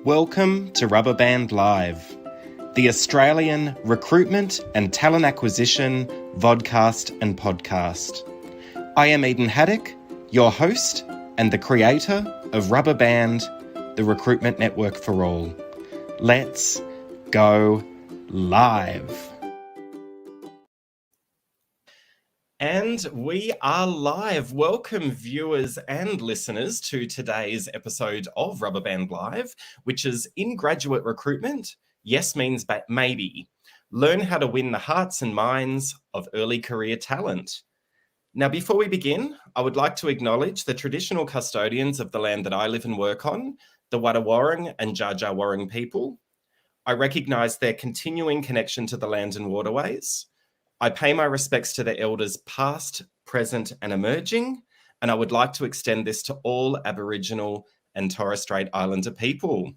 Welcome to Rubber Band Live, the Australian recruitment and talent acquisition vodcast and podcast. I am Eden Haddock, your host and the creator of Rubber Band, the recruitment network for all. Let's go live. And we are live. Welcome viewers and listeners to today's episode of Rubber Band Live, which is in graduate recruitment. Yes means maybe. Learn how to win the hearts and minds of early career talent. Now, before we begin, I would like to acknowledge the traditional custodians of the land that I live and work on, the Wadawurrung and Dja Dja Wurrung people. I recognise their continuing connection to the land and waterways. I pay my respects to the elders past, present and emerging, and I would like to extend this to all Aboriginal and Torres Strait Islander people.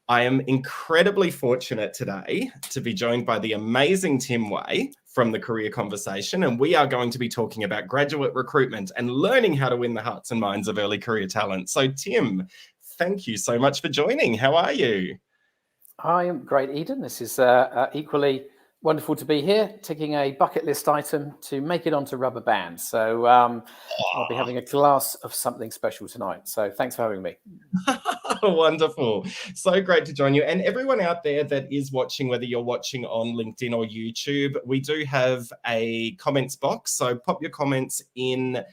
I am incredibly fortunate today to be joined by the amazing Tim Way from the Career Conversation, and we are going to be talking about graduate recruitment and learning how to win the hearts and minds of early career talent. So Tim, thank you so much for joining. How are you? I am great, Eden. This is equally wonderful to be here, ticking a bucket list item to make it onto Rubber Band. So I'll be having a glass of something special tonight. So thanks for having me. Wonderful. So great to join you. And everyone out there that is watching, whether you're watching on LinkedIn or YouTube, we do have a comments box. So pop your comments in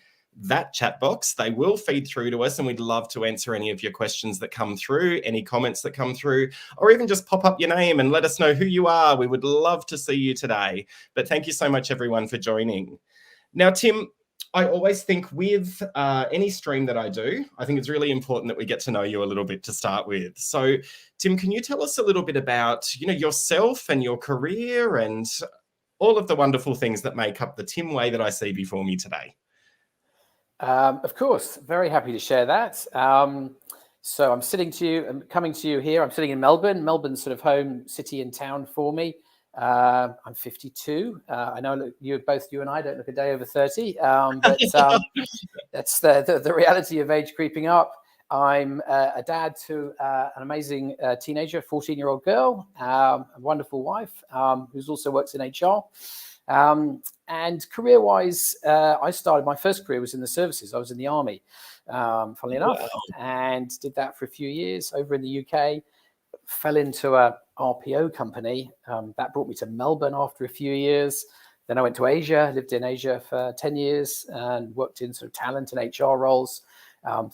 that chat box. They will feed through to us and we'd love to answer any of your questions that come through, any comments that come through, or even just pop up your name and let us know who you are. We would love to see you today. But thank you so much, everyone, for joining. Now, Tim, I always think with any stream that I do, I think it's really important that we get to know you a little bit to start with. So, Tim, can you tell us a little bit about, yourself and your career and all of the wonderful things that make up the Tim Way that I see before me today? Of course, very happy to share that. So I'm coming to you here. I'm sitting in Melbourne. Melbourne's sort of home city and town for me. I'm 52. I know you and I don't look a day over 30, but that's the reality of age creeping up. I'm a dad to an amazing teenager, 14-year-old girl, a wonderful wife who also works in HR. And career-wise, I started, my first career was in the services. I was in the army, funnily enough, and did that for a few years over in the UK, fell into a RPO company. That brought me to Melbourne after a few years. Then I went to Asia, lived in Asia for 10 years and worked in sort of talent and HR roles.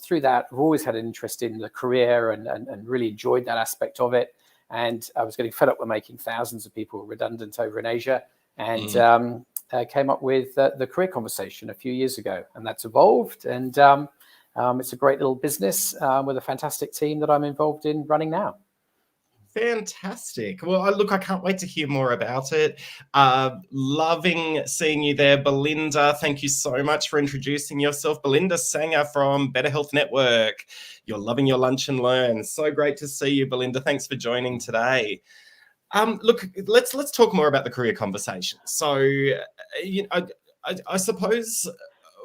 Through that, I've always had an interest in the career and really enjoyed that aspect of it. And I was getting fed up with making thousands of people redundant over in Asia. And came up with the Career Conversation a few years ago, and that's evolved. And it's a great little business with a fantastic team that I'm involved in running now. Fantastic. Well, I can't wait to hear more about it. Loving seeing you there. Belinda, thank you so much for introducing yourself. Belinda Sanger from Better Health Network. You're loving your lunch and learn. So great to see you, Belinda. Thanks for joining today. Look, let's talk more about the Career Conversation. So, I suppose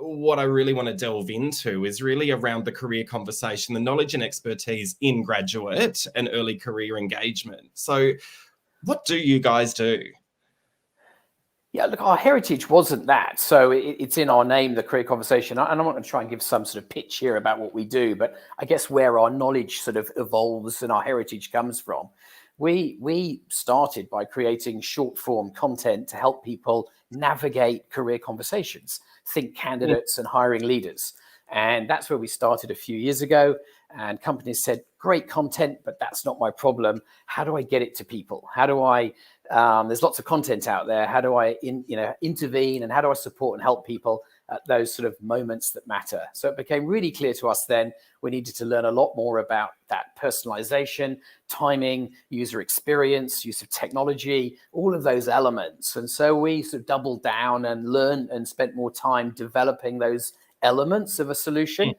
what I really want to delve into is really around the Career Conversation, the knowledge and expertise in graduate and early career engagement. So, what do you guys do? Yeah, look, our heritage wasn't that. So it's in our name, the Career Conversation. And I'm not going to try and give some sort of pitch here about what we do, but I guess where our knowledge sort of evolves and our heritage comes from. We started by creating short form content to help people navigate career conversations, think candidates and hiring leaders. And that's where we started a few years ago. And companies said, great content, but that's not my problem. How do I get it to people? How do I, there's lots of content out there. How do I intervene and how do I support and help people at those sort of moments that matter? So it became really clear to us then we needed to learn a lot more about that personalization, timing, user experience, use of technology, all of those elements. And so we sort of doubled down and learned and spent more time developing those elements of a solution.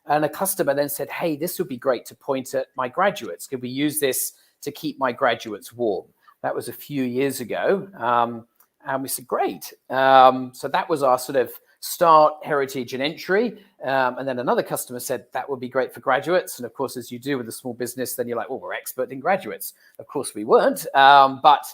And a customer then said, hey, this would be great to point at my graduates. Could we use this to keep my graduates warm? That was a few years ago. And we said, great. So that was our sort of start, heritage, and entry. And then another customer said that would be great for graduates. And of course, as you do with a small business, then you're like, well, we're expert in graduates. Of course, we weren't, but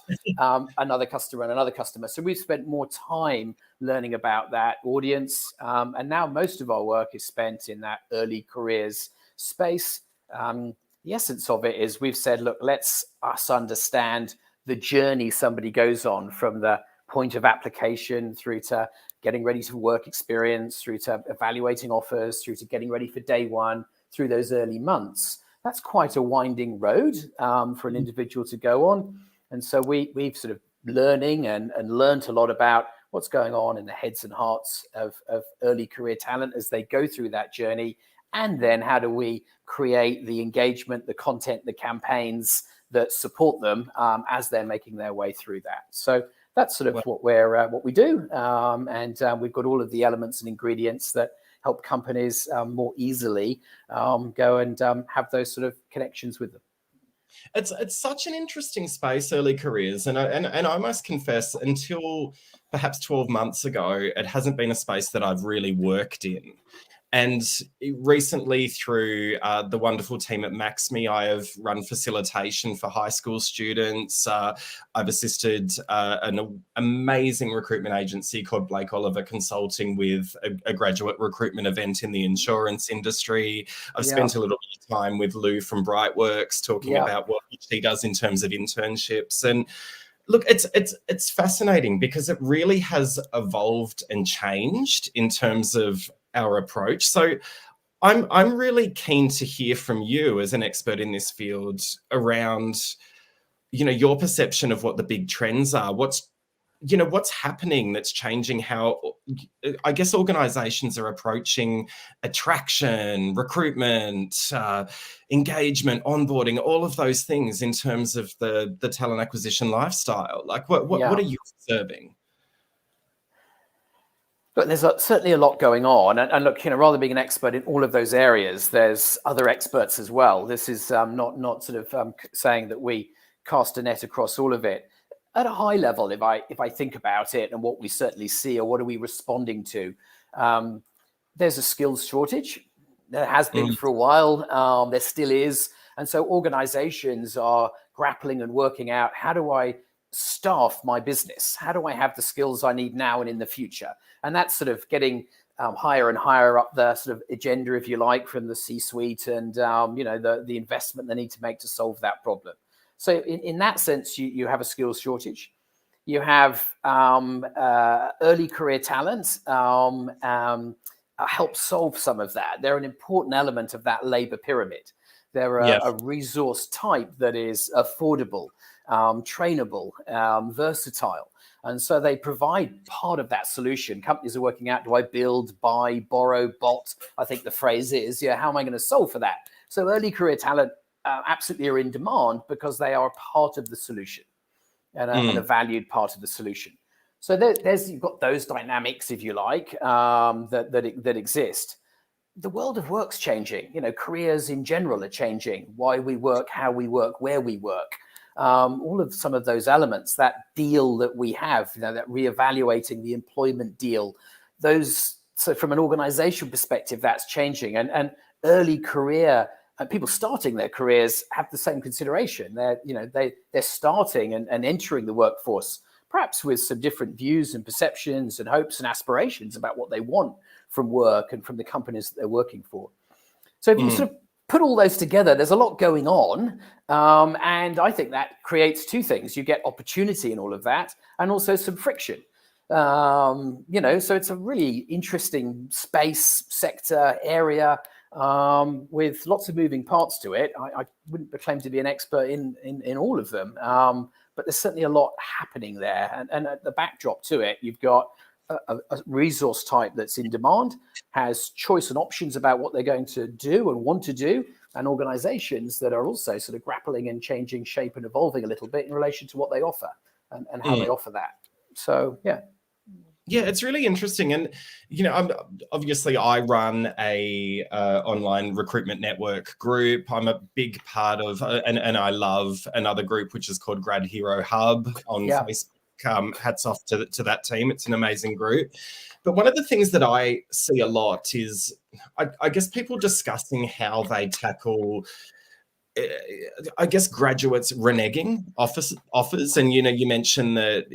another customer and another customer. So we've spent more time learning about that audience. And now most of our work is spent in that early careers space. The essence of it is we've said, look, let's us understand the journey somebody goes on from the point of application through to getting ready for work experience, through to evaluating offers, through to getting ready for day one, through those early months. That's quite a winding road for an individual to go on. And so we've sort of learning and learned a lot about what's going on in the heads and hearts of early career talent as they go through that journey. And then how do we create the engagement, the content, the campaigns that support them as they're making their way through that. So that's sort of what we do. And we've got all of the elements and ingredients that help companies more easily go and have those sort of connections with them. It's such an interesting space, early careers. And I must confess, until perhaps 12 months ago, it hasn't been a space that I've really worked in. And recently, through the wonderful team at MaxMe, I have run facilitation for high school students. I've assisted an amazing recruitment agency called Blake Oliver Consulting with a graduate recruitment event in the insurance industry. I've spent a little bit of time with Lou from Brightworks talking about what she does in terms of internships. And look, it's fascinating because it really has evolved and changed in terms of our approach. So I'm really keen to hear from you as an expert in this field around, your perception of what the big trends are. What's happening that's changing how, I guess, organizations are approaching attraction, recruitment, engagement, onboarding, all of those things in terms of the talent acquisition lifestyle. Like what are you observing? But there's certainly a lot going on. And look, rather than being an expert in all of those areas, there's other experts as well. This is not sort of saying that we cast a net across all of it. At a high level, if I think about it and what we certainly see or what are we responding to, there's a skills shortage. There has been for a while. There still is. And so organizations are grappling and working out, how do I staff my business? How do I have the skills I need now and in the future? And that's sort of getting higher and higher up the sort of agenda, if you like, from the C-suite and, the investment they need to make to solve that problem. So in that sense, you have a skills shortage. You have early career talent help solve some of that. They're an important element of that labor pyramid. They're a resource type that is affordable, trainable, versatile. And so they provide part of that solution. Companies are working out, do I build, buy, borrow, bot? I think the phrase is, how am I going to solve for that? So early career talent absolutely are in demand because they are part of the solution and a valued part of the solution. So you've got those dynamics, if you like, that exist. The world of work's changing. Careers in general are changing. Why we work, how we work, where we work. All of some of those elements, that deal that we have, that reevaluating the employment deal, so from an organizational perspective, that's changing. And early career people starting their careers have the same consideration. They're starting and entering the workforce, perhaps with some different views and perceptions and hopes and aspirations about what they want from work and from the companies that they're working for. So if you sort of put all those together, there's a lot going on. And I think that creates two things. You get opportunity in all of that and also some friction. So it's a really interesting space, sector, area with lots of moving parts to it. I wouldn't claim to be an expert in all of them, but there's certainly a lot happening there. And at the backdrop to it, you've got a resource type that's in demand, has choice and options about what they're going to do and want to do, and organizations that are also sort of grappling and changing shape and evolving a little bit in relation to what they offer and how they offer that. So, yeah. Yeah, it's really interesting. And, obviously I run a online recruitment network group. I'm a big part of, and I love another group, which is called Grad Hero Hub on Facebook. hats off to that team. It's an amazing group. But one of the things that I see a lot is, I guess, people discussing how they tackle, I guess, graduates reneging offers. And, you mentioned that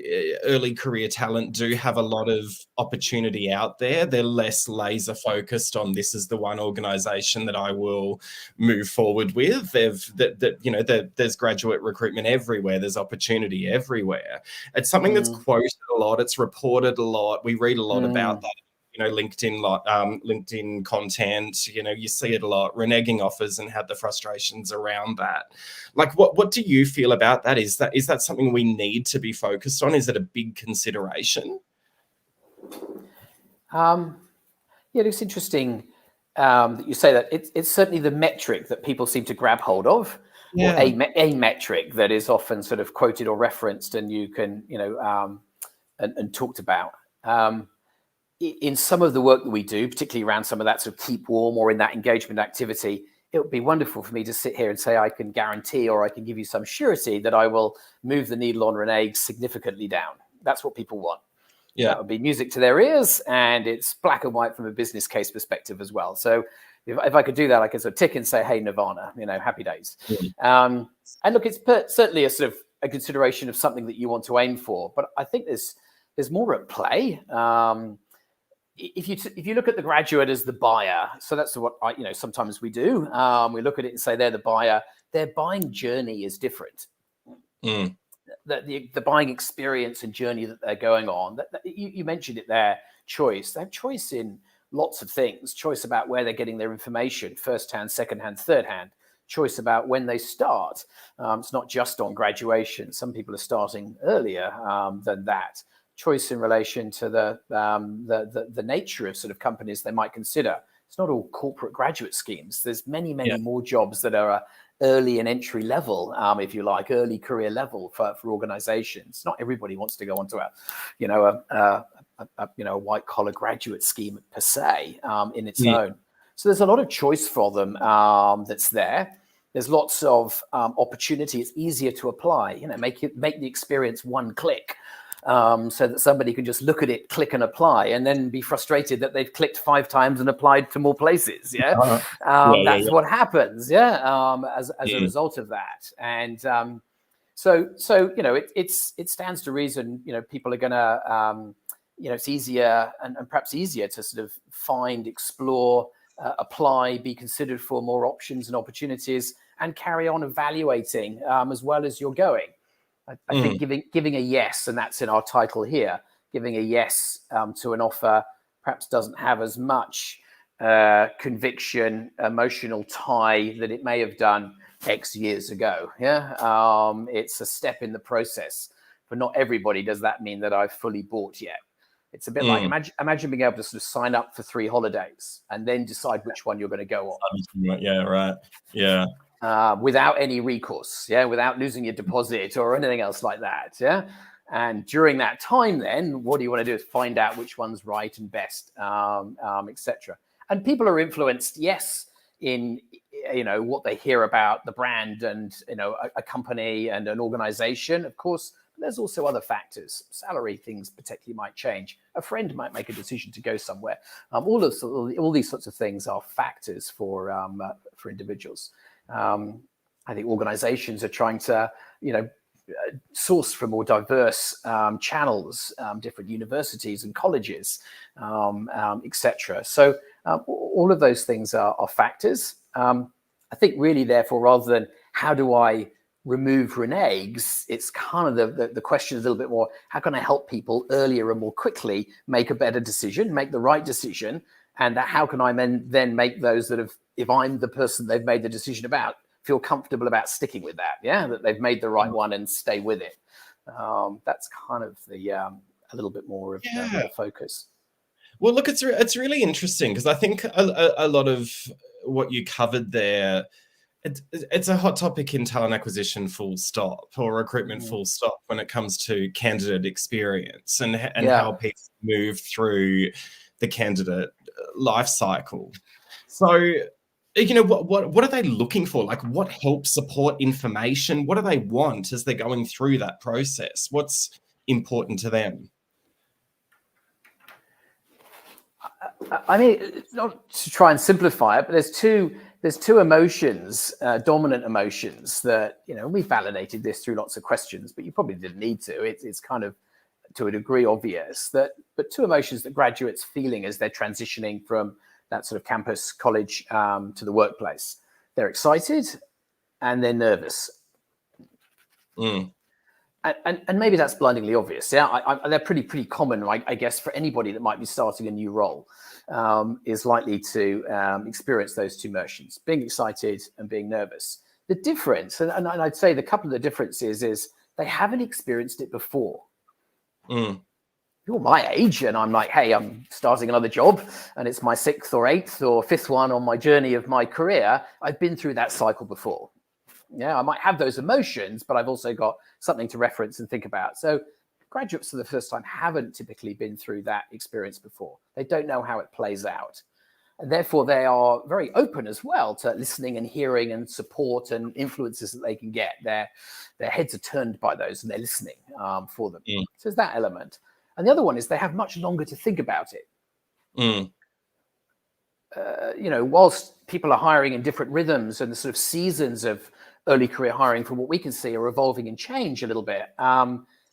early career talent do have a lot of opportunity out there. They're less laser focused on, this is the one organization that I will move forward with. There's graduate recruitment everywhere. There's opportunity everywhere. It's something that's quoted a lot. It's reported a lot. We read a lot about that. LinkedIn content, you see it a lot, reneging offers and have the frustrations around that. Like, what do you feel about that? Is that something we need to be focused on? Is it a big consideration? Yeah, it's interesting that you say that. It's certainly the metric that people seem to grab hold of, or a metric that is often sort of quoted or referenced, and you can, and talked about. In some of the work that we do, particularly around some of that sort of keep warm or in that engagement activity, it would be wonderful for me to sit here and say I can guarantee, or I can give you some surety that I will move the needle on renege significantly down. That's what people want. Yeah, that would be music to their ears, and it's black and white from a business case perspective as well. So if I could do that, I could sort of tick and say, hey, Nirvana, happy days. And look, it's certainly a sort of a consideration of something that you want to aim for, but I think there's more at play. If you look at the graduate as the buyer, so that's what sometimes we do. We look at it and say they're the buyer. Their buying journey is different. The buying experience and journey that they're going on. You mentioned it there. Choice. They have choice in lots of things. Choice about where they're getting their information: first hand, second hand, third hand. Choice about when they start. It's not just on graduation. Some people are starting earlier than that. Choice in relation to the nature of sort of companies they might consider. It's not all corporate graduate schemes. There's many more jobs that are early and entry level, if you like, early career level for organizations. Not everybody wants to go onto a white collar graduate scheme per se in its own. So there's a lot of choice for them that's there. There's lots of opportunity. It's easier to apply. Make the experience one click. So that somebody can just look at it, click and apply, and then be frustrated that they've clicked 5 times and applied to more places. That's what happens. As a result of that. And so it stands to reason. People are gonna it's easier and perhaps easier to sort of find, explore, apply, be considered for more options and opportunities, and carry on evaluating as well as you're going. I think giving a yes, and that's in our title here, giving a yes to an offer perhaps doesn't have as much conviction, emotional tie that it may have done X years ago. It's a step in the process. For not everybody does that mean that I've fully bought yet. It's a bit like, imagine being able to sort of sign up for 3 holidays and then decide which one you're going to go on. Yeah, right. Yeah. Without any recourse, without losing your deposit or anything else like that, And during that time, then, what do you want to do is find out which one's right and best, etc. And people are influenced, yes, in what they hear about the brand and a company and an organization, of course. But there's also other factors. Salary things particularly might change. A friend might make a decision to go somewhere. All these sorts of things are factors for individuals. I think organizations are trying to, source from more diverse channels, different universities and colleges, etc. So all of those things are factors. I think really, therefore, rather than how do I remove reneges, it's kind of the question is a little bit more, how can I help people earlier and more quickly make a better decision, make the right decision, and how can I then make those that have, if I'm the person they've made the decision about, feel comfortable about sticking with that, that they've made the right one and stay with it. That's kind of a little bit more of the focus. Well, look, it's really interesting because I think a lot of what you covered there, it's a hot topic in talent acquisition full stop, or recruitment full stop, when it comes to candidate experience and how people move through the candidate life cycle. So, what are they looking for? Like, what help, support, information? What do they want as they're going through that process? important to them? I mean, it's not to try and simplify it, but there's two emotions, dominant emotions that, we validated this through lots of questions, but you probably didn't need to. It's kind of to a degree obvious but two emotions that graduates feeling as they're transitioning from that sort of campus college to the workplace. They're excited and they're nervous. And maybe that's blindingly obvious. Yeah, they're pretty common, I guess, for anybody that might be starting a new role, is likely to experience those two emotions, being excited and being nervous. The difference, and I'd say the couple of the differences is they haven't experienced it before. You're my age, and I'm like, hey, I'm starting another job, and it's my 6th or 8th or 5th one on my journey of my career. I've been through that cycle before. Yeah, I might have those emotions, but I've also got something to reference and think about. So graduates for the first time haven't typically been through that experience before. They don't know how it plays out. And therefore, they are very open as well to listening and hearing and support and influences that they can get. Their heads are turned by those, and they're listening for them. So there's that element. And the other one is they have much longer to think about it. Whilst people are hiring in different rhythms, and the sort of seasons of early career hiring, from what we can see, are evolving and change a little bit.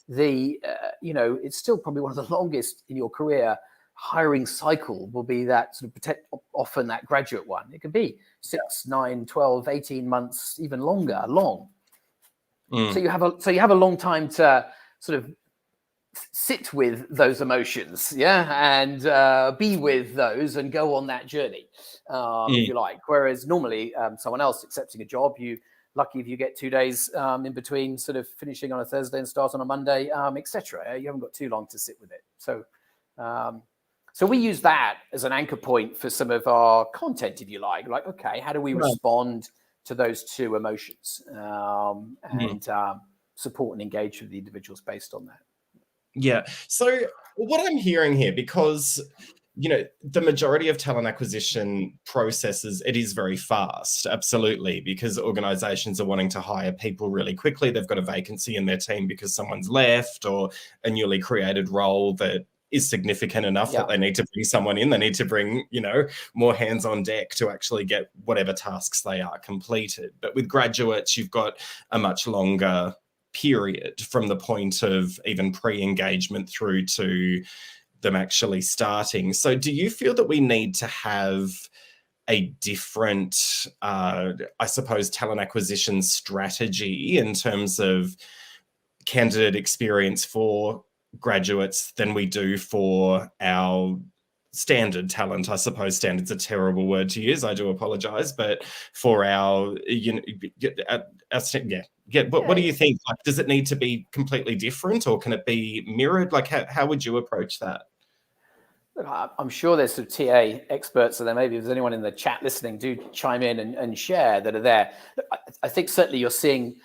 It's still probably one of the longest in your career hiring cycle will be that sort of often that graduate one. It can be 6, 9, 12, 18 months, even long. So you have a long time to sort of sit with those emotions, and be with those and go on that journey, if you like. Whereas normally someone else accepting a job, you lucky if you get 2 days in between, sort of finishing on a Thursday and start on a Monday, etc. You haven't got too long to sit with it. So we use that as an anchor point for some of our content, if you like. Like, okay, how do we respond to those two emotions, and support and engage with the individuals based on that? Yeah. So what I'm hearing here, because the majority of talent acquisition processes, it is very fast, absolutely, because organizations are wanting to hire people really quickly. They've got a vacancy in their team because someone's left, or a newly created role that is significant enough that they need to bring someone in. They need to bring, more hands on deck to actually get whatever tasks they are completed. But with graduates, you've got a much longer period from the point of even pre-engagement through to them actually starting. So do you feel that we need to have a different, I suppose, talent acquisition strategy in terms of candidate experience for graduates than we do for our standard talent? I suppose standard's a terrible word to use. I do apologize, but for our, what do you think? Like, does it need to be completely different, or can it be mirrored? Like, how would you approach that? I'm sure there's some TA experts, so there maybe if there's anyone in the chat listening, do chime in and share that are there. I think certainly you're seeing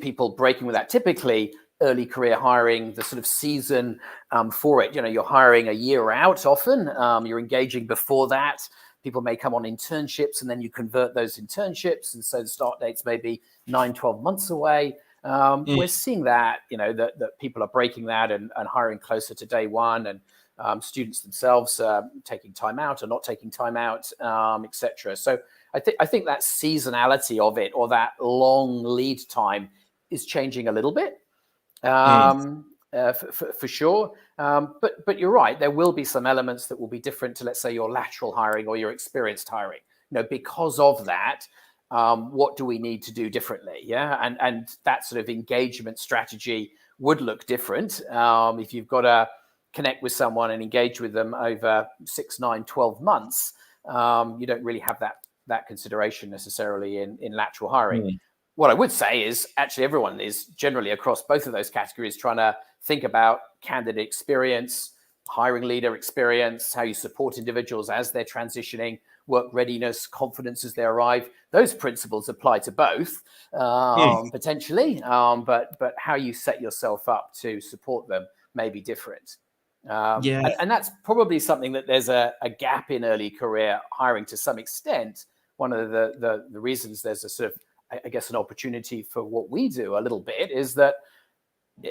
people breaking with that. Typically, early career hiring, the sort of season for it, you're hiring a year out often. You're engaging before that. People may come on internships, and then you convert those internships, and so the start dates may be 9, 12 months away. We're seeing that, that people are breaking that and hiring closer to day one, and students themselves taking time out or not taking time out, etc. So I think that seasonality of it, or that long lead time, is changing a little bit, for sure. But you're right, there will be some elements that will be different to, let's say, your lateral hiring or your experienced hiring. Because of that, what do we need to do differently? And that sort of engagement strategy would look different if you've got to connect with someone and engage with them over 6, 9, 12 months. You don't really have that consideration necessarily in lateral hiring. What I would say is actually everyone is generally across both of those categories trying to think about candidate experience, hiring leader experience, how you support individuals as they're transitioning, work readiness, confidence as they arrive. Those principles apply to both, potentially, but how you set yourself up to support them may be different. And that's probably something that there's a gap in early career hiring to some extent. One of the reasons there's a sort of, I guess, an opportunity for what we do a little bit is that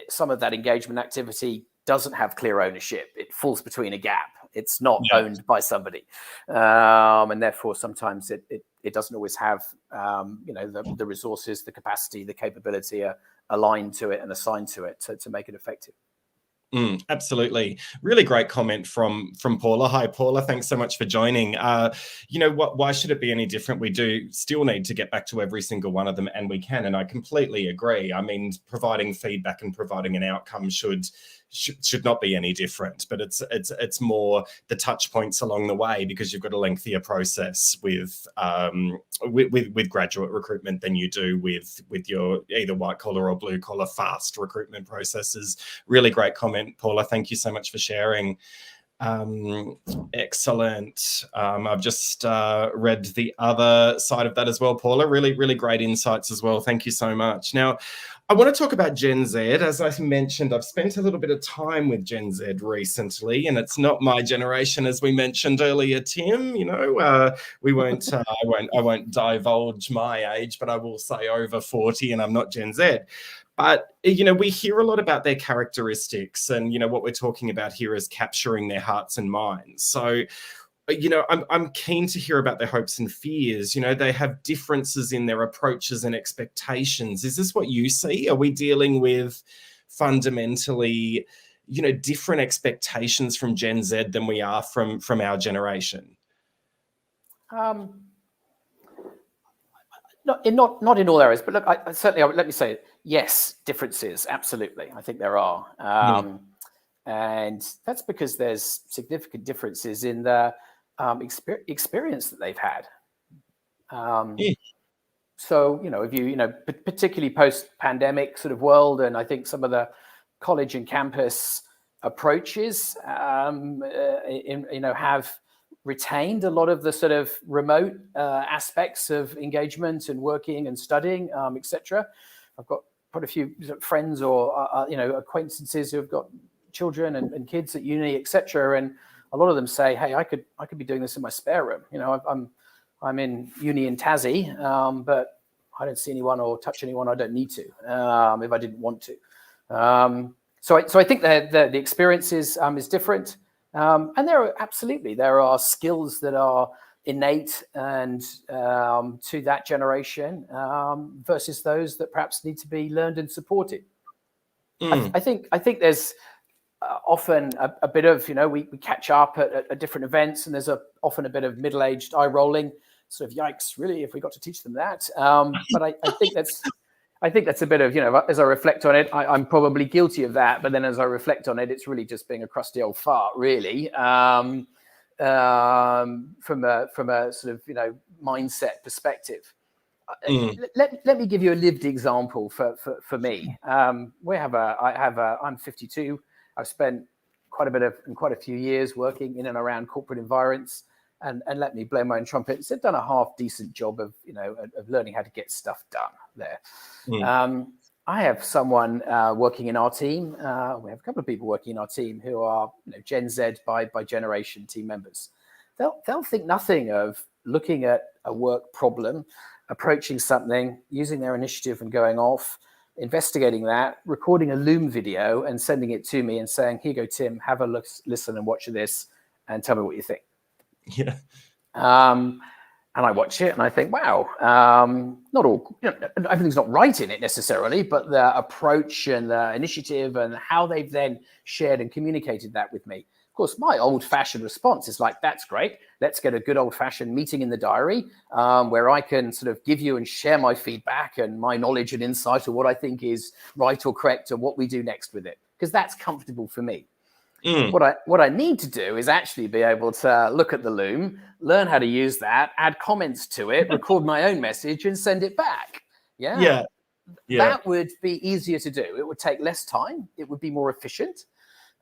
some of that engagement activity doesn't have clear ownership. It falls between a gap. It's not owned by somebody, and therefore sometimes it doesn't always have the resources, the capacity, the capability aligned to it and assigned to it to make it effective. Absolutely. Really great comment from Paula. Hi, Paula. Thanks so much for joining. Why should it be any different? We do still need to get back to every single one of them, and we can. And I completely agree. I mean, providing feedback and providing an outcome should not be any different, but it's more the touch points along the way, because you've got a lengthier process with graduate recruitment than you do with your either white collar or blue collar fast recruitment processes. Really great comment, Paula. Thank you so much for sharing. Excellent. I've just read the other side of that as well, Paula. Really, really great insights as well. Thank you so much. Now, I want to talk about Gen Z. As I mentioned, I've spent a little bit of time with Gen Z recently, and it's not my generation, as we mentioned earlier, Tim. We won't. I won't divulge my age, but I will say over 40, and I'm not Gen Z. But, we hear a lot about their characteristics, and, what we're talking about here is capturing their hearts and minds. So, I'm keen to hear about their hopes and fears. They have differences in their approaches and expectations. Is this what you see? Are we dealing with fundamentally, different expectations from Gen Z than we are from our generation? Not in all areas, but look, let me say, yes, differences, absolutely. I think there are. And that's because there's significant differences in the experience that they've had. So, if you, particularly post-pandemic sort of world, and I think some of the college and campus approaches, have retained a lot of the sort of remote aspects of engagement and working and studying, etc. I've got quite a few friends or acquaintances who have got children and kids at uni, etc. And a lot of them say, "Hey, I could be doing this in my spare room. I'm in uni in Tassie, but I don't see anyone or touch anyone I don't need to if I didn't want to." So I think the experience is different. And there are skills that are innate and to that generation versus those that perhaps need to be learned and supported. I think there's often a bit of, we catch up at different events, and there's often a bit of middle-aged eye rolling, sort of, yikes, really, if we got to teach them that. But I think that's a bit of, as I reflect on it, I'm probably guilty of that. But then as I reflect on it, it's really just being a crusty old fart, really, from a sort of, mindset perspective. Let me give you a lived example for me. I'm 52. I've spent quite a few years working in and around corporate environments. And let me blow my own trumpet. I've done a half decent job of learning how to get stuff done there. I have someone working in our team. We have a couple of people working in our team who are Gen Z by generation team members. They'll think nothing of looking at a work problem, approaching something, using their initiative and going off, investigating that, recording a Loom video and sending it to me and saying, "Here you go, Tim, have a look, listen and watch this and tell me what you think." Yeah. And I watch it and I think, wow, not all, everything's not right in it necessarily, but the approach and the initiative and how they've then shared and communicated that with me. Of course, my old-fashioned response is like, that's great. Let's get a good old-fashioned meeting in the diary where I can sort of give you and share my feedback and my knowledge and insight of what I think is right or correct and what we do next with it, because that's comfortable for me. What I need to do is actually be able to look at the Loom, learn how to use that, add comments to it, record my own message and send it back. Yeah. That would be easier to do. It would take less time. It would be more efficient.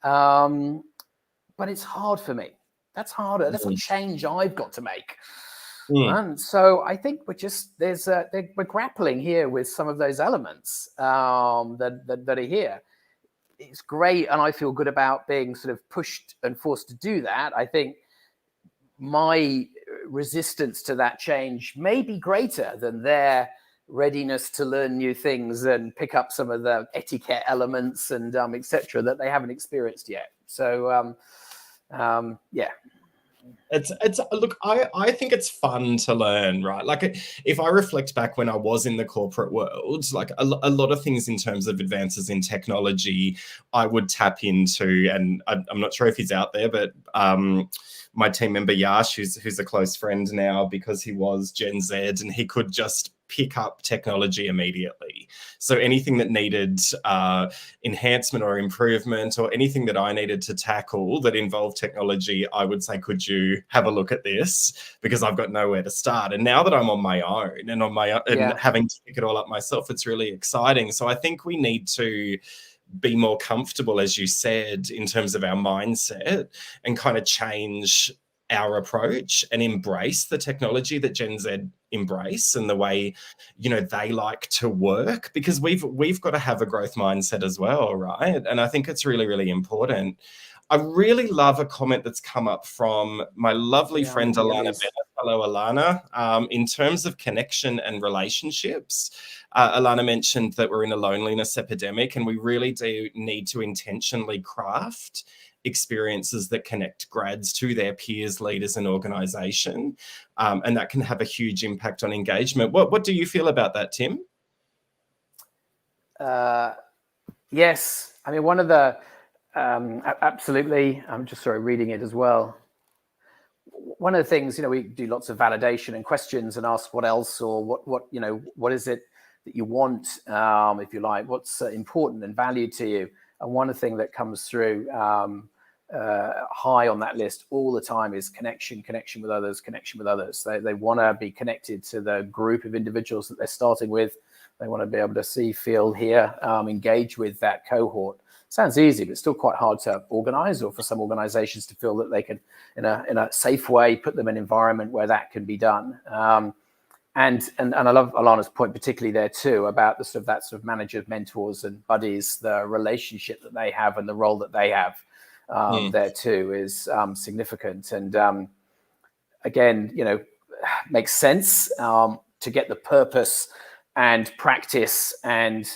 But it's hard for me. That's harder. That's a change I've got to make. And so I think we're grappling here with some of those elements that are here. It's great, and I feel good about being sort of pushed and forced to do that. I think my resistance to that change may be greater than their readiness to learn new things and pick up some of the etiquette elements and etc. that they haven't experienced yet. So yeah. It's look, I think it's fun to learn, right? Like if I reflect back when I was in the corporate world, like a lot of things in terms of advances in technology, I would tap into, and I'm not sure if he's out there, but my team member Yash, who's a close friend now because he was Gen Z, and he could just pick up technology immediately. So anything that needed enhancement or improvement, or anything that I needed to tackle that involved technology, I would say, could you have a look at this? Because I've got nowhere to start. And now that I'm on my own and having to pick it all up myself, it's really exciting. So I think we need to be more comfortable, as you said, in terms of our mindset, and kind of change our approach and embrace the technology that Gen Z embrace and the way, they like to work, because we've got to have a growth mindset as well, right? And I think it's really, really important. I really love a comment that's come up from my lovely friend Alana Bennett. Hello, Alana. In terms of connection and relationships, Alana mentioned that we're in a loneliness epidemic, and we really do need to intentionally craft experiences that connect grads to their peers, leaders, and organisation, and that can have a huge impact on engagement. What do you feel about that, Tim? Yes, I mean, one of the absolutely. I'm just reading it as well. One of the things, we do lots of validation and questions and ask what else, or what is it that you want, if you like, what's important and valued to you. And one of the things that comes through high on that list all the time is connection with others. They want to be connected to the group of individuals that they're starting with. They want to be able to see, feel, hear, engage with that cohort. Sounds easy, but it's still quite hard to organize, or for some organizations to feel that they can, in a safe way, put them in an environment where that can be done. And I love Alana's point particularly there too, about the sort of manager, mentors and buddies, the relationship that they have and the role that they have there too is significant. And again, makes sense to get the purpose and practice and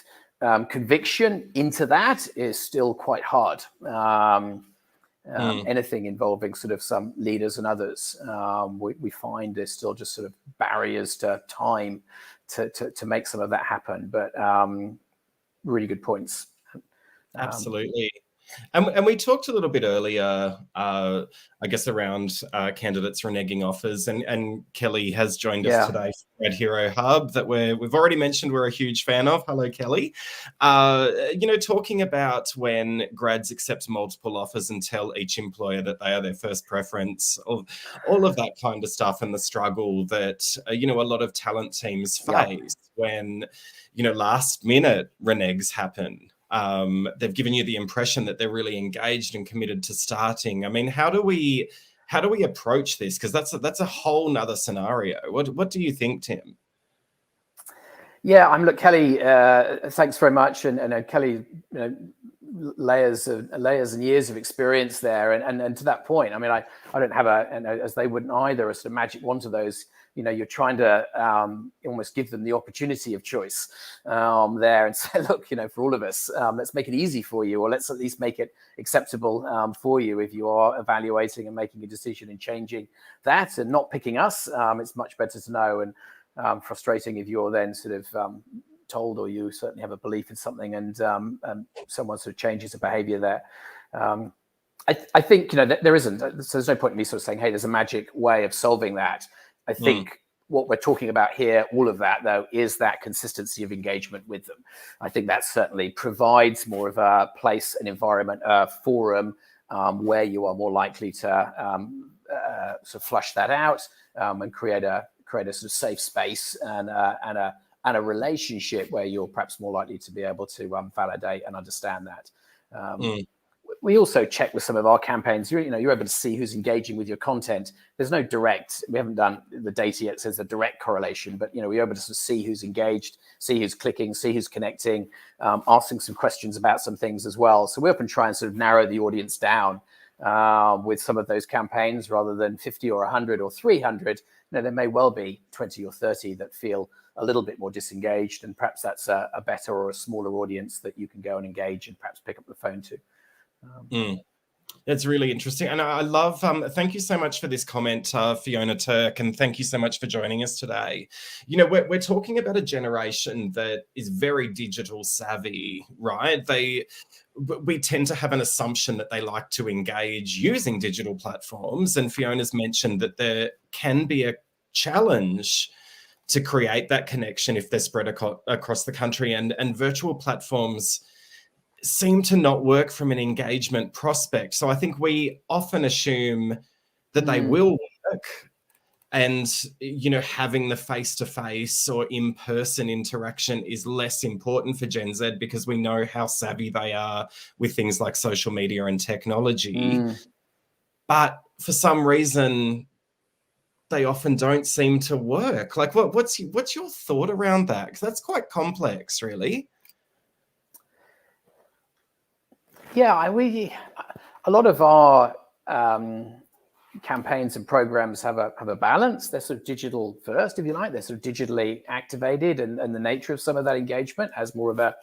conviction into that is still quite hard. Anything involving sort of some leaders and others, we find there's still just sort of barriers to time to make some of that happen. But really good points. Absolutely. And we talked a little bit earlier, I guess, around candidates reneging offers, and Kelly has joined us today from Grad Hero Hub that we've already mentioned we're a huge fan of. Hello, Kelly. Talking about when grads accept multiple offers and tell each employer that they are their first preference, all of that kind of stuff, and the struggle that, a lot of talent teams face when, last minute reneges happen. They've given you the impression that they're really engaged and committed to starting. I mean, how do we approach this? Because that's a whole nother scenario. What do you think, Tim? Yeah, look, Kelly, thanks very much. And Kelly, layers and years of experience there. And to that point, I mean, I don't have as they wouldn't either, a sort of magic wand of those. You're trying to almost give them the opportunity of choice there and say, look, for all of us, let's make it easy for you, or let's at least make it acceptable for you if you are evaluating and making a decision and changing that and not picking us. It's much better to know, and frustrating if you're then sort of told, or you certainly have a belief in something, and someone sort of changes the behavior there. I think, there isn't. So there's no point in me sort of saying, hey, there's a magic way of solving that. I think what we're talking about here, all of that, though, is that consistency of engagement with them. I think that certainly provides more of a place, an environment, a forum where you are more likely to sort of flush that out and create a sort of safe space and a relationship where you're perhaps more likely to be able to validate and understand that. We also check with some of our campaigns. You're able to see who's engaging with your content. There's no direct. We haven't done the data yet. Says a direct correlation, but we're able to sort of see who's engaged, see who's clicking, see who's connecting, asking some questions about some things as well. So we often try and sort of narrow the audience down with some of those campaigns, rather than 50 or 100 or 300. there may well be 20 or 30 that feel a little bit more disengaged, and perhaps that's a better or a smaller audience that you can go and engage and perhaps pick up the phone to. That's really interesting. And I love, thank you so much for this comment, Fiona Turk, and thank you so much for joining us today. We're talking about a generation that is very digital savvy, right? We tend to have an assumption that they like to engage using digital platforms. And Fiona's mentioned that there can be a challenge to create that connection if they're spread across the country. And virtual platforms seem to not work from an engagement prospect. So I think we often assume that they will work, and having the face-to-face or in-person interaction is less important for Gen Z because we know how savvy they are with things like social media and technology. But for some reason, they often don't seem to work. Like, what's your thought around that? Because that's quite complex, really. Yeah, a lot of our campaigns and programs have a balance. They're sort of digital first, if you like. They're sort of digitally activated, and the nature of some of that engagement has more of a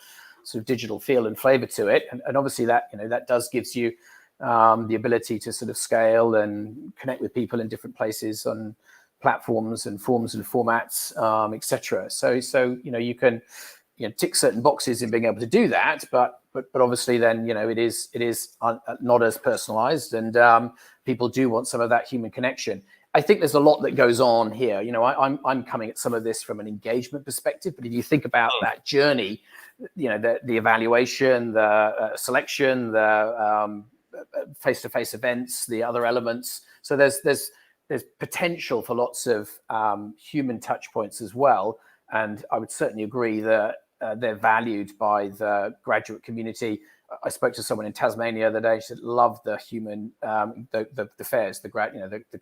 sort of digital feel and flavor to it. And obviously that that does gives you the ability to sort of scale and connect with people in different places on platforms and forms and formats, etc. So you can tick certain boxes in being able to do that, but obviously then it is not as personalized, and people do want some of that human connection. I think there's a lot that goes on here. I'm coming at some of this from an engagement perspective, but if you think about that journey, the evaluation, the selection, the face-to-face events, the other elements. So there's potential for lots of human touch points as well. And I would certainly agree that they're valued by the graduate community. I spoke to someone in Tasmania the other day. She said, love the human, the fairs, the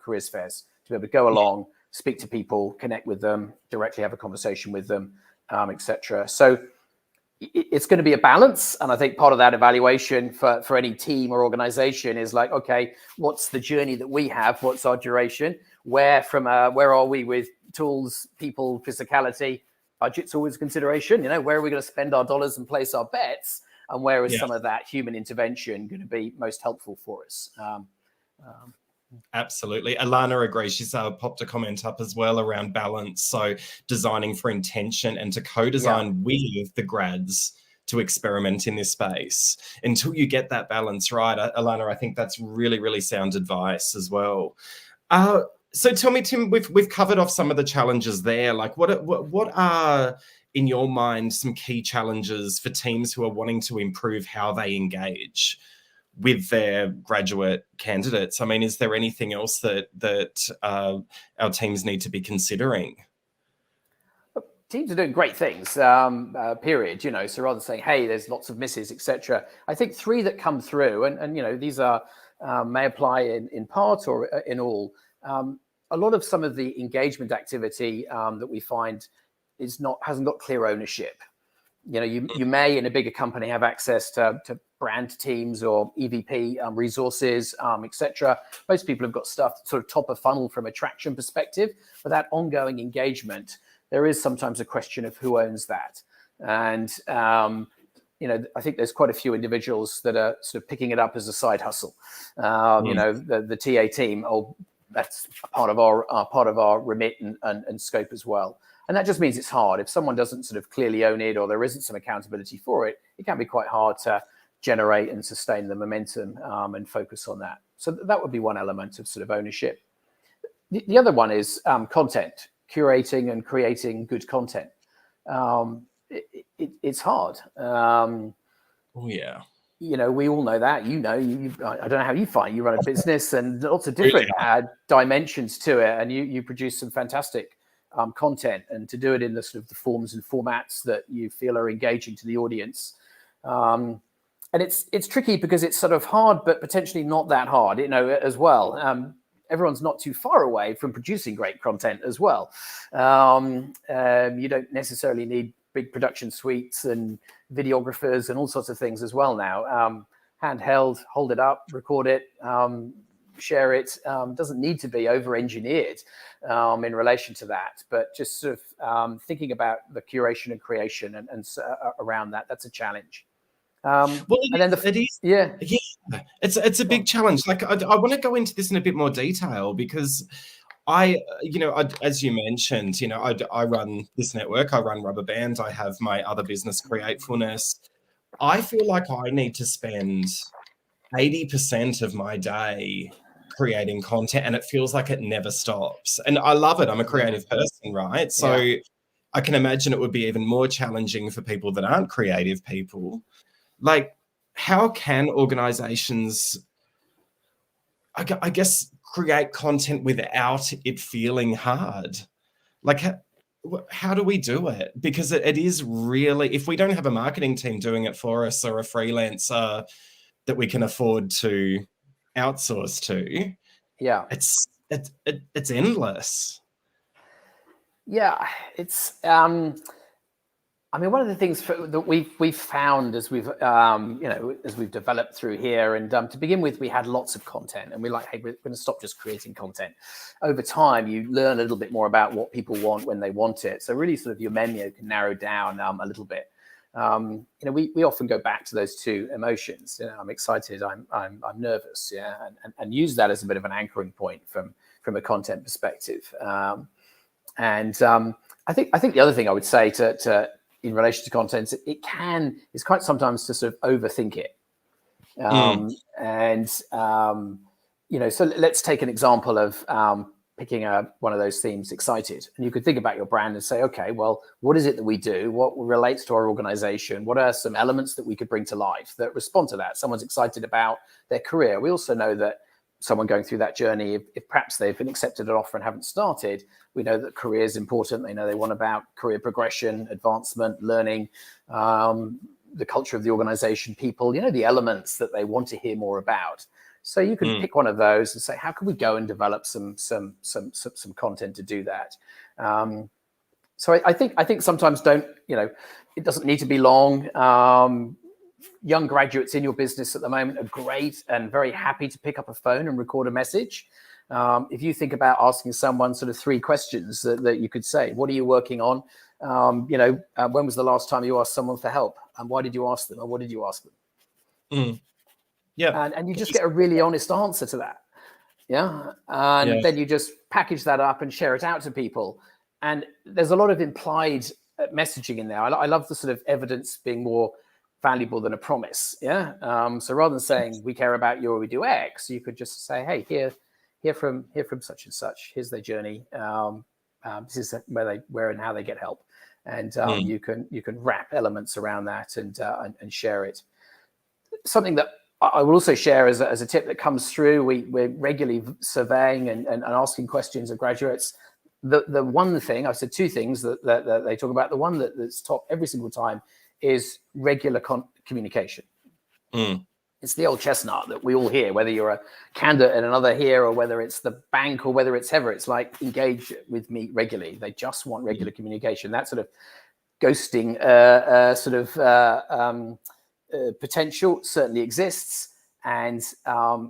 careers fairs, to be able to go along, speak to people, connect with them, directly have a conversation with them, etc. So it's going to be a balance. And I think part of that evaluation for any team or organization is like, okay, what's the journey that we have? What's our duration? Where are we with tools, people, physicality? Budget's always a consideration. Where are we going to spend our dollars and place our bets? And where is some of that human intervention going to be most helpful for us? Absolutely. Alana agrees. She's popped a comment up as well around balance. So designing for intention and to co-design with the grads to experiment in this space until you get that balance right. Alana, I think that's really, really sound advice as well. So tell me, Tim, we've covered off some of the challenges there. Like what are, in your mind, some key challenges for teams who are wanting to improve how they engage with their graduate candidates? I mean, is there anything else that our teams need to be considering? Teams are doing great things, period. So rather than saying, hey, there's lots of misses, etc. I think three that come through, and these are may apply in part or in all. A lot of some of the engagement activity that we find hasn't got clear ownership. You may in a bigger company have access to brand teams or EVP resources, etc. Most people have got stuff sort of top of funnel from a traction perspective, but that ongoing engagement, there is sometimes a question of who owns that. And I think there's quite a few individuals that are sort of picking it up as a side hustle. The TA team, that's part of our remit and scope as well. And that just means it's hard. If someone doesn't sort of clearly own it, or there isn't some accountability for it, it can be quite hard to generate and sustain the momentum and focus on that. So that would be one element of sort of ownership. The other one is content, curating and creating good content. It's hard. We all know that. I don't know how you find. You run a business and lots of different dimensions to it, and you produce some fantastic content, and to do it in the sort of the forms and formats that you feel are engaging to the audience. And it's tricky because it's sort of hard, but potentially not that hard, as well. Everyone's not too far away from producing great content as well. You don't necessarily need big production suites and videographers and all sorts of things as well now. Handheld, hold it up, record it, share it. Doesn't need to be over-engineered in relation to that, but just sort of thinking about the curation and creation and around that. That's a challenge. Well, it is. Yeah. It's a big challenge. Like I want to go into this in a bit more detail because as you mentioned, I run this network, I run Rubber Band, I have my other business, Createfulness. I feel like I need to spend 80% of my day creating content, and it feels like it never stops. And I love it. I'm a creative person, right? So I can imagine it would be even more challenging for people that aren't creative people. Like, how can organizations, I guess, create content without it feeling hard? Like, how do we do it? Because it is really, if we don't have a marketing team doing it for us or a freelancer that we can afford to outsource to, it's endless. Yeah, it's I mean, one of the things that we've found as we've as we've developed through here, and to begin with, we had lots of content, and we're like, hey, we're going to stop just creating content. Over time, you learn a little bit more about what people want when they want it. So really, sort of your menu can narrow down a little bit. We often go back to those two emotions. I'm excited, I'm nervous, and use that as a bit of an anchoring point from a content perspective. I think the other thing I would say to in relation to content, it's quite sometimes to sort of overthink it. So let's take an example of picking one of those themes, excited. And you could think about your brand and say, okay, well, what is it that we do? What relates to our organization? What are some elements that we could bring to life that respond to that? Someone's excited about their career. We also know that someone going through that journey, if perhaps they've been accepted an offer and haven't started, we know that career is important. They know they want about career progression, advancement, learning, the culture of the organization, people, the elements that they want to hear more about. So you can pick one of those and say, how can we go and develop some content to do that? So I think sometimes it doesn't need to be long. Young graduates in your business at the moment are great and very happy to pick up a phone and record a message. If you think about asking someone sort of 3 questions that you could say, what are you working on? When was the last time you asked someone for help? And why did you ask them? Or what did you ask them? Yeah. And you just get a really honest answer to that. Yeah. And then you just package that up and share it out to people. And there's a lot of implied messaging in there. I love the sort of evidence being more valuable than a promise. So rather than saying we care about you or we do X, you could just say, hey, hear from such and such. Here's their journey. This is where and how they get help. And you can wrap elements around that and share it. Something that I will also share as a tip that comes through. We're regularly surveying and asking questions of graduates. The one thing, I've said 2 things that they talk about. The one that's top every single time is regular communication. It's the old chestnut that we all hear, whether you're a candidate and another here, or whether it's the bank, or whether it's ever. It's like, engage with me regularly. They just want regular communication. That sort of ghosting potential certainly exists. And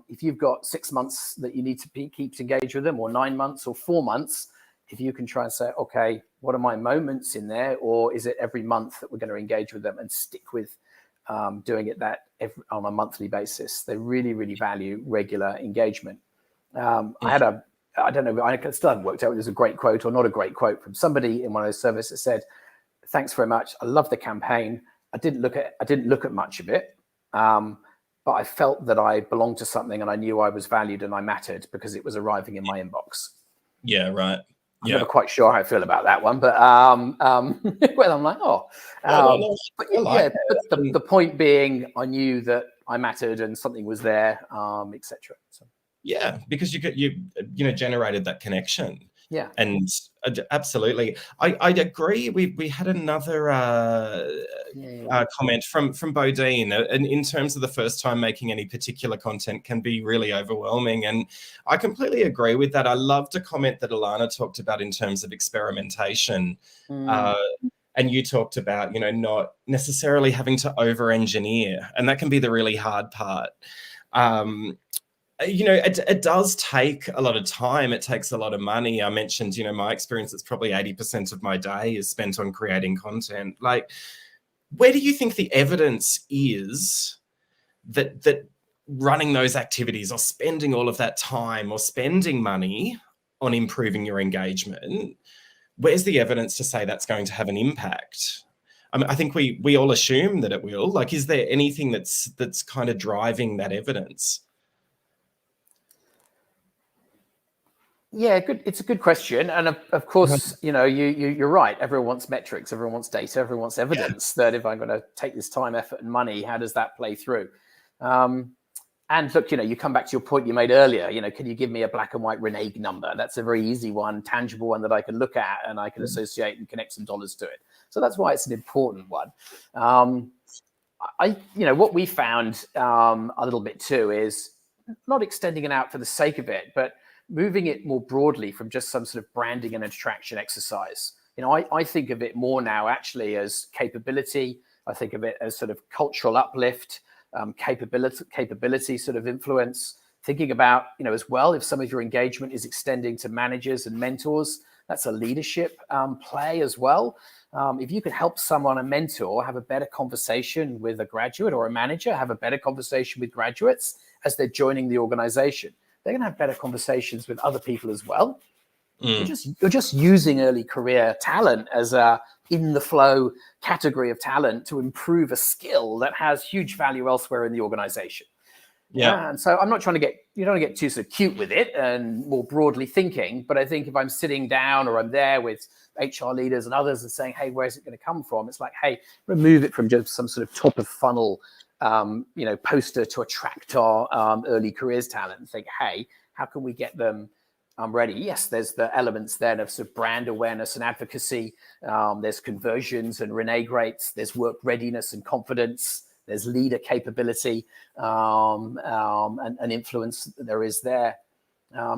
if you've got 6 months that you need to keep engaged with them, or 9 months or 4 months, if you can try and say, okay, what are my moments in there? Or is it every month that we're going to engage with them, and stick with doing it on a monthly basis? They really, really value regular engagement. I don't know, I still haven't worked out whether it was a great quote or not a great quote from somebody in one of those surveys that said, thanks very much. I love the campaign. I didn't look at much of it, but I felt that I belonged to something, and I knew I was valued and I mattered because it was arriving in my inbox. Yeah, right. I'm never quite sure how I feel about that one, but well, I'm like, the point being, I knew that I mattered and something was there, etc. So. Yeah, because you generated that connection. Yeah, and absolutely, I agree. We had another comment from Bodine, and in terms of the first time making any particular content can be really overwhelming, and I completely agree with that. I loved a comment that Alana talked about in terms of experimentation, and you talked about not necessarily having to over-engineer, and that can be the really hard part. it does take a lot of time. It takes a lot of money. I mentioned, my experience, it's probably 80% of my day is spent on creating content. Like, where do you think the evidence is that running those activities or spending all of that time or spending money on improving your engagement, where's the evidence to say that's going to have an impact? I mean, I think we all assume that it will. Like, is there anything that's kind of driving that evidence? Yeah, good. It's a good question, and of course, you're right. Everyone wants metrics, everyone wants data, everyone wants evidence that if I'm going to take this time, effort, and money, how does that play through? And look, you come back to your point you made earlier. Can you give me a black and white renege number? That's a very easy one, tangible one that I can look at and I can associate and connect some dollars to it. So that's why it's an important one. What we found a little bit too is not extending it out for the sake of it, but moving it more broadly from just some sort of branding and attraction exercise. I think of it more now actually as capability. I think of it as sort of cultural uplift, capability sort of influence. Thinking about, as well, if some of your engagement is extending to managers and mentors, that's a leadership play as well. If you could help someone, a mentor, have a better conversation with a graduate, or a manager have a better conversation with graduates as they're joining the organization, they're going to have better conversations with other people as well. You're just using early career talent as a in the flow category of talent to improve a skill that has huge value elsewhere in the organization. Yeah. And so I'm not trying to get too sort of cute with it and more broadly thinking, but I think if I'm sitting down or I'm there with HR leaders and others and saying, hey, where's it going to come from? It's like, hey, remove it from just some sort of top of funnel, poster to attract our early careers talent and think, hey, how can we get them ready? Yes, there's the elements then of sort of brand awareness and advocacy. There's conversions and renege rates. There's work readiness and confidence. There's leader capability and influence that there is there.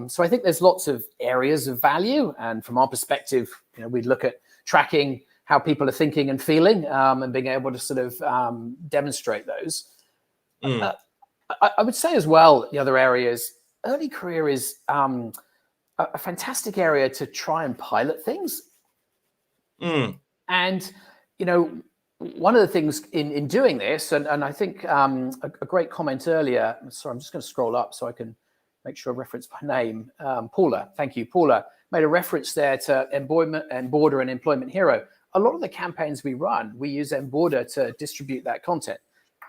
So I think there's lots of areas of value. And from our perspective, we'd look at tracking how people are thinking and feeling and being able to sort of demonstrate those. I would say as well, the other areas, early career is a fantastic area to try and pilot things. And, one of the things in doing this, and I think a great comment earlier, sorry, I'm just going to scroll up so I can make sure I reference my name. Paula, thank you. Paula made a reference there to Emborder and Employment Hero. A lot of the campaigns we run, we use Emborder to distribute that content.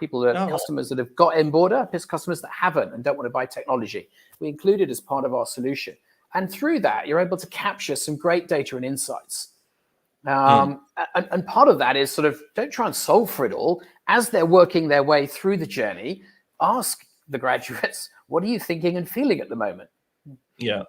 Customers that have got Emborder, customers that haven't and don't want to buy technology. We include it as part of our solution. And through that, you're able to capture some great data and insights. And part of that is sort of, don't try and solve for it all. As they're working their way through the journey, ask the graduates, what are you thinking and feeling at the moment? Yeah.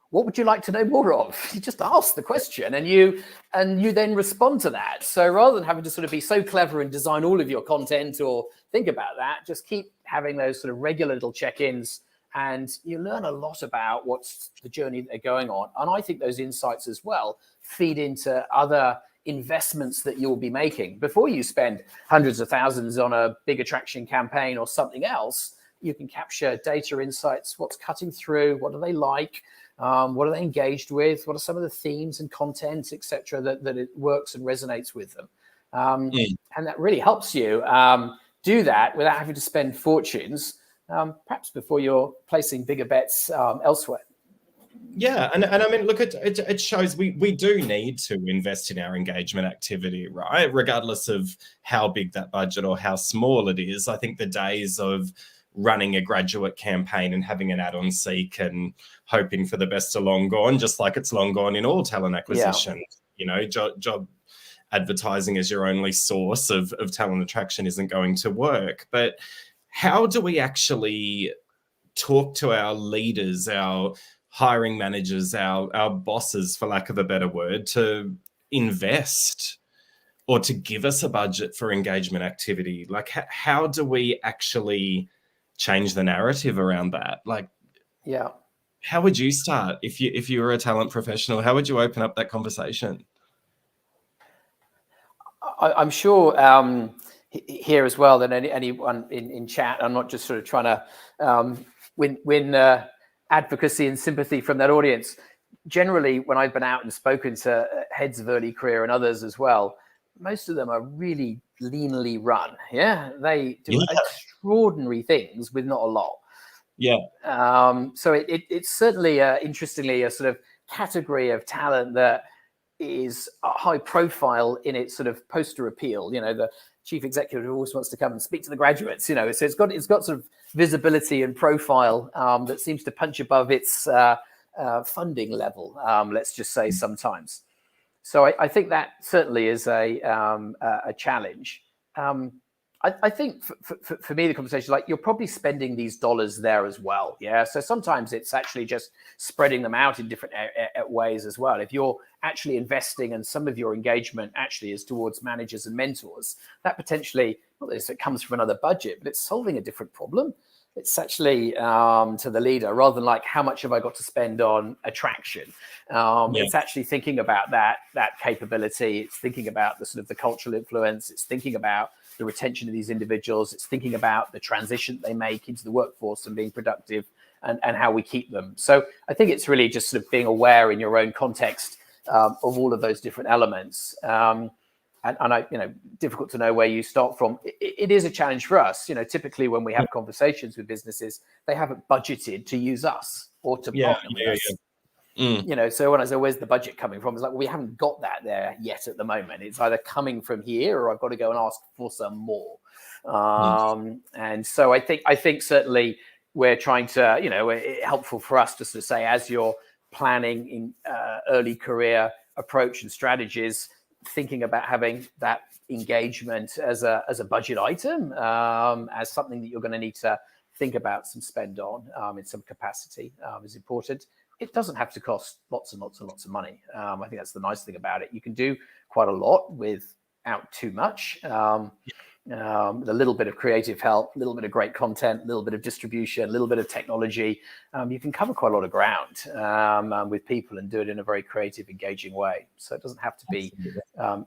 What would you like to know more of? You just ask the question and you then respond to that. So rather than having to sort of be so clever and design all of your content or think about that, just keep having those sort of regular little check-ins, and you learn a lot about what's the journey that they're going on. And I think those insights as well feed into other investments that you'll be making. Before you spend hundreds of thousands on a big attraction campaign or something else, you can capture data insights, what's cutting through, what do they like, what are they engaged with, what are some of the themes and content, etc., that it works and resonates with them. And that really helps you do that without having to spend fortunes, perhaps before you're placing bigger bets elsewhere. Yeah, and I mean, look, it shows we do need to invest in our engagement activity, right? Regardless of how big that budget or how small it is. I think the days of running a graduate campaign and having an ad on Seek and hoping for the best are long gone, just like it's long gone in all talent acquisition. Yeah. Job advertising as your only source of talent attraction isn't going to work. But how do we actually talk to our leaders, our hiring managers, our bosses, for lack of a better word, to invest or to give us a budget for engagement activity? Like, how do we actually change the narrative around that? Like, yeah, how would you start if you were a talent professional? How would you open up that conversation? I'm sure here as well that anyone in chat, I'm not just sort of trying to win advocacy and sympathy from that audience. Generally, when I've been out and spoken to heads of early career and others as well, most of them are really leanly run. Yeah, they do extraordinary things with not a lot. Yeah. So it's certainly, interestingly, a sort of category of talent that is high profile in its sort of poster appeal. The chief executive always wants to come and speak to the graduates. So it's got sort of visibility and profile that seems to punch above its funding level. Let's just say sometimes. So I think that certainly is a challenge. I think for me, the conversation, like, you're probably spending these dollars there as well. Yeah. So sometimes it's actually just spreading them out in different ways as well. If you're actually investing and some of your engagement actually is towards managers and mentors, that potentially, not that it comes from another budget, but it's solving a different problem. It's actually to the leader, rather than like, how much have I got to spend on attraction? It's actually thinking about that capability. It's thinking about the sort of the cultural influence. It's thinking about the retention of these individuals. It's thinking about the transition they make into the workforce and being productive, and how we keep them. So I think it's really just sort of being aware in your own context of all of those different elements. And I, difficult to know where you start from. It is a challenge for us. Typically when we have conversations with businesses, they haven't budgeted to use us or to partner with us. So when I say, where's the budget coming from? It's like, well, we haven't got that there yet at the moment. It's either coming from here, or I've got to go and ask for some more. And so I think certainly we're trying to, helpful for us just to say, as you're planning in early career approach and strategies, thinking about having that engagement as a budget item, as something that you're going to need to think about some spend on in some capacity is important. It doesn't have to cost lots and lots and lots of money. I think that's the nice thing about it. You can do quite a lot without too much. A little bit of creative help, a little bit of great content, a little bit of distribution, a little bit of technology. You can cover quite a lot of ground with people and do it in a very creative, engaging way. So it doesn't have to be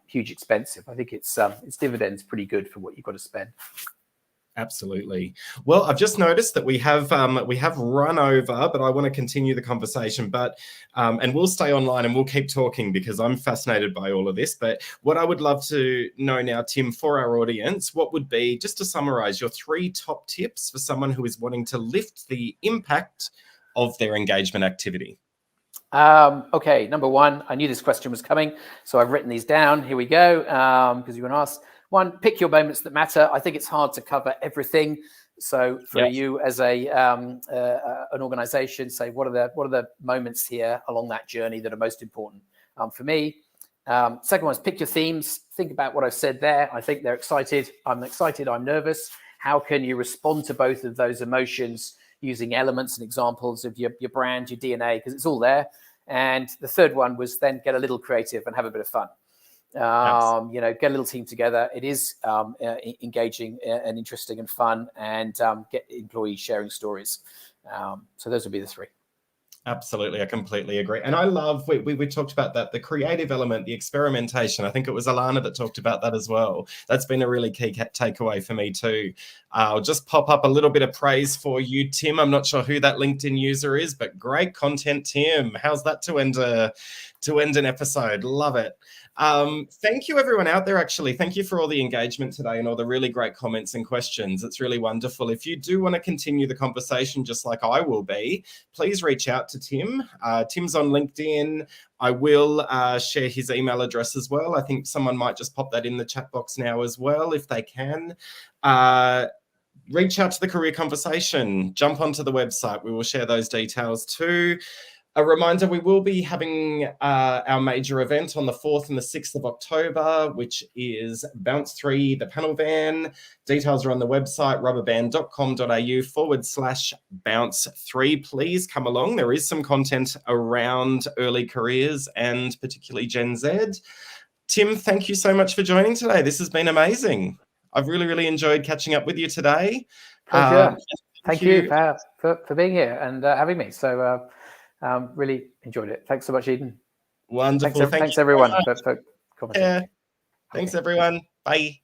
huge expensive. I think its dividends pretty good for what you've got to spend. Absolutely. Well, I've just noticed that we have run over, but I want to continue the conversation. But and we'll stay online and we'll keep talking because I'm fascinated by all of this. But what I would love to know now, Tim, for our audience, what would be, just to summarize, your 3 top tips for someone who is wanting to lift the impact of their engagement activity? Okay, number 1, I knew this question was coming, so I've written these down. Here we go, because you're going to ask. 1, pick your moments that matter. I think it's hard to cover everything. So for you as an organization, say, what are the moments here along that journey that are most important for me? Second one is pick your themes. Think about what I've said there. I think they're excited. I'm excited. I'm nervous. How can you respond to both of those emotions using elements and examples of your brand, your DNA, because it's all there. And the third one was then get a little creative and have a bit of fun. Get a little team together. It is engaging and interesting and fun, and get employees sharing stories. So those would be the 3. Absolutely. I completely agree. And I love, we talked about that, the creative element, the experimentation. I think it was Alana that talked about that as well. That's been a really key takeaway for me too. I'll just pop up a little bit of praise for you, Tim. I'm not sure who that LinkedIn user is, but great content, Tim. How's that to end an episode? Love it. Thank you everyone out there, actually. Thank you for all the engagement today and all the really great comments and questions. It's really wonderful. If you do want to continue the conversation, just like I will be, please reach out to Tim. Tim's on LinkedIn. I will share his email address as well. I think someone might just pop that in the chat box now as well, if they can. Reach out to the Career Conversation. Jump onto the website. We will share those details too. A reminder, we will be having our major event on the 4th and the 6th of October, which is Bounce 3, the panel van. Details are on the website, rubberband.com.au/bounce3. Please come along. There is some content around early careers and particularly Gen Z. Tim, thank you so much for joining today. This has been amazing. I've really, really enjoyed catching up with you today. Pleasure. Thank you for being here and having me. So really enjoyed it. Thanks so much, Eden. Wonderful. Thanks everyone for commenting. Yeah. Thanks, everyone. Bye.